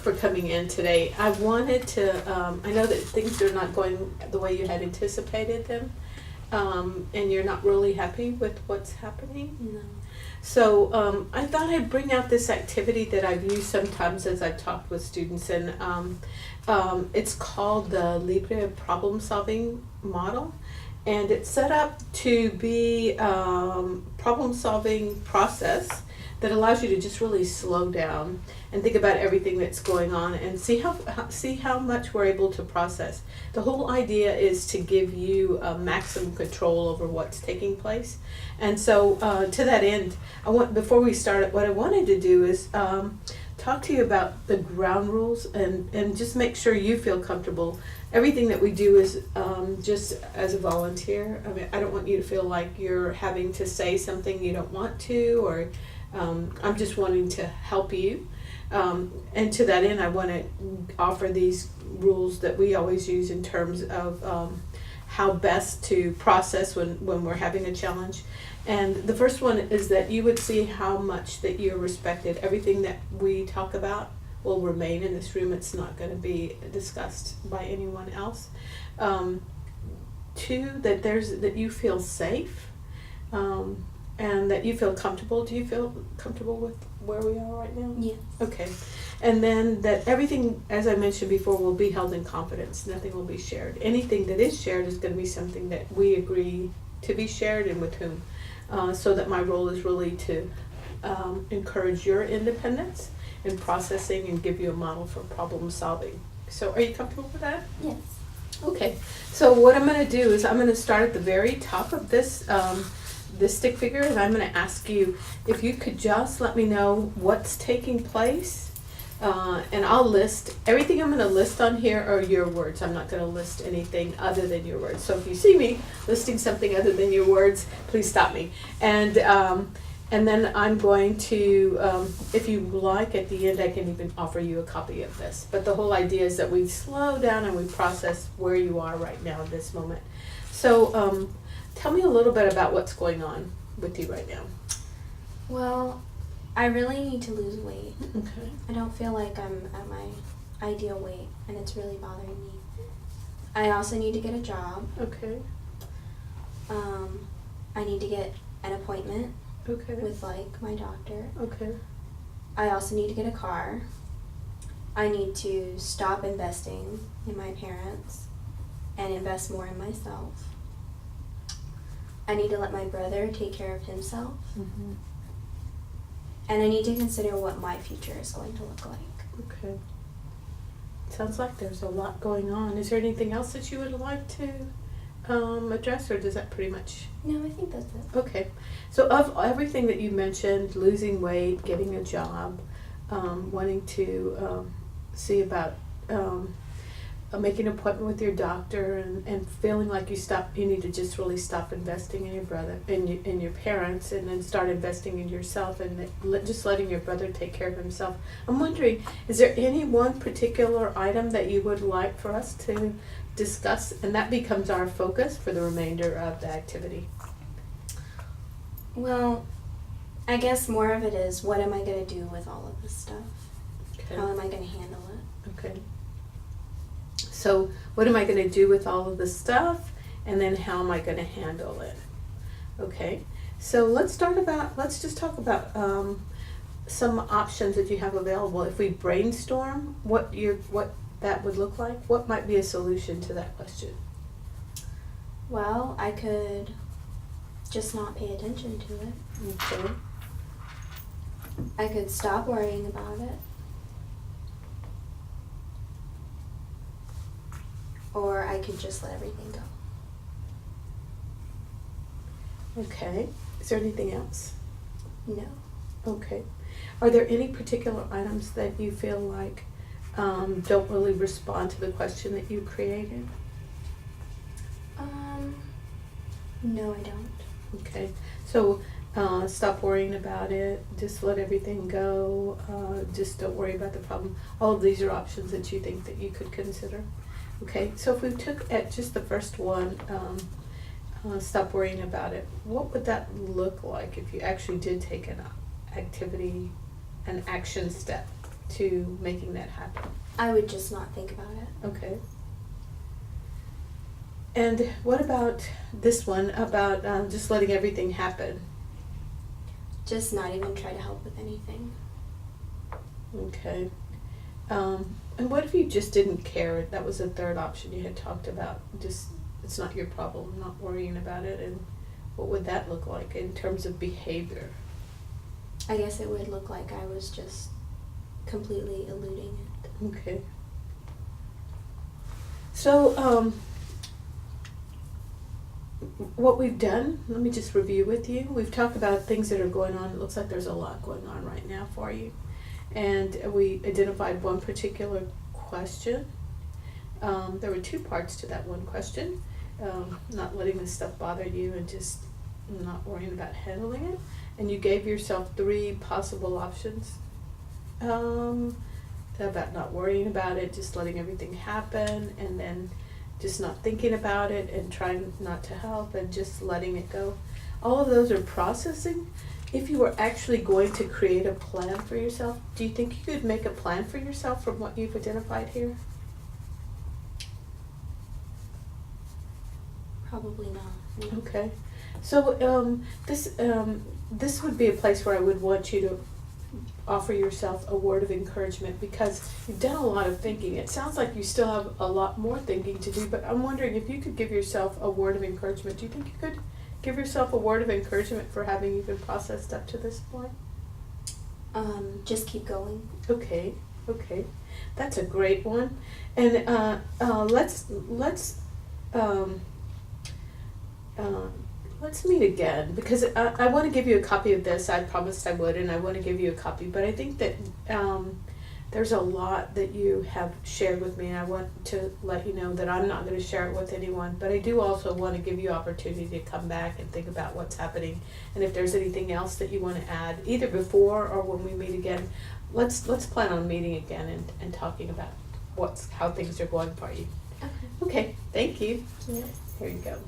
for coming in today. I wanted to, I know that things are not going the way you had anticipated them, and you're not really happy with what's happening. No. So I thought I'd bring out this activity that I've used sometimes as I've talked with students, and it's called the Libre Problem Solving Model. And it's set up to be problem solving process that allows you to just really slow down and think about everything that's going on and see how much we're able to process. The whole idea is to give you maximum control over what's taking place. And so to that end, before we start, what I wanted to do is talk to you about the ground rules and just make sure you feel comfortable. Everything that we do is just as a volunteer. I mean, I don't want you to feel like you're having to say something you don't want to, or I'm just wanting to help you. And to that end, I want to offer these rules that we always use in terms of how best to process when we're having a challenge. And the first one is that you would see how much that you're respected. Everything that we talk about will remain in this room. It's not going to be discussed by anyone else. Two, that you feel safe, and that you feel comfortable. Do you feel comfortable with where we are right now? Yes. Okay. And then that everything, as I mentioned before, will be held in confidence. Nothing will be shared. Anything that is shared is going to be something that we agree to be shared and with whom. So that my role is really to encourage your independence in processing and give you a model for problem solving. So are you comfortable with that? Yes. Okay. So what I'm going to do is I'm going to start at the very top of this stick figure, and I'm going to ask you if you could just let me know what's taking place, and I'll list everything. I'm going to list on here are your words. I'm not going to list anything other than your words. So if you see me listing something other than your words, please stop me. And then I'm going to, if you like, at the end I can even offer you a copy of this. But the whole idea is that we slow down and we process where you are right now in this moment. So tell me a little bit about what's going on with you right now. Well, I really need to lose weight. Okay. I don't feel like I'm at my ideal weight, and it's really bothering me. I also need to get a job. Okay. I need to get an appointment Okay. with my doctor. Okay. I also need to get a car. I need to stop investing in my parents and invest more in myself. I need to let my brother take care of himself. Mm-hmm. And I need to consider what my future is going to look like. Okay. Sounds like there's a lot going on. Is there anything else that you would like to address, or does that pretty much? No, I think that's it. Okay. So of everything that you mentioned, losing weight, getting a job, wanting to see about making an appointment with your doctor, and feeling like you need to just really stop investing in your brother, in your parents, and then start investing in yourself, and just letting your brother take care of himself. I'm wondering, is there any one particular item that you would like for us to discuss, and that becomes our focus for the remainder of the activity? Well, I guess more of it is, what am I going to do with all of this stuff? Okay. How am I going to handle it? Okay. So what am I going to do with all of this stuff, and then how am I going to handle it? Okay. So let's just talk about some options that you have available. If we brainstorm what that would look like, what might be a solution to that question? Well, I could just not pay attention to it. Okay. I could stop worrying about it. Or I could just let everything go. Okay. Is there anything else? No. Okay. Are there any particular items that you feel like don't really respond to the question that you created? No, I don't. Okay. So stop worrying about it. Just let everything go. Just don't worry about the problem. All of these are options that you think that you could consider. Okay. So if we took at just the first one, stop worrying about it, what would that look like if you actually did take an activity, an action step? to making that happen? I would just not think about it. Okay. And what about this one, about just letting everything happen? Just not even try to help with anything. Okay. And what if you just didn't care? That was the third option you had talked about. Just, it's not your problem, not worrying about it. And what would that look like in terms of behavior? I guess it would look like I was just completely eluding it. Okay. So, what we've done, let me just review with you. We've talked about things that are going on. It looks like there's a lot going on right now for you. And we identified one particular question. There were two parts to that one question. Not letting this stuff bother you and just not worrying about handling it. And you gave yourself 3 possible options. About not worrying about it, just letting everything happen, and then just not thinking about it and trying not to help and just letting it go. All of those are processing. If you were actually going to create a plan for yourself, do you think you could make a plan for yourself from what you've identified here? Probably not. No. Okay. So this would be a place where I would want you to offer yourself a word of encouragement, because you've done a lot of thinking. It sounds like you still have a lot more thinking to do, but I'm wondering if you could give yourself a word of encouragement. Do you think you could give yourself a word of encouragement for having even processed up to this point? Just keep going. Okay, that's a great one. And let's meet again, because I want to give you a copy of this. I promised I would, and I want to give you a copy. But I think that there's a lot that you have shared with me, and I want to let you know that I'm not going to share it with anyone. But I do also want to give you opportunity to come back and think about what's happening, and if there's anything else that you want to add, either before or when we meet again. Let's plan on meeting again and talking about how things are going for you. Okay. Okay, thank you. Yeah. Here you go.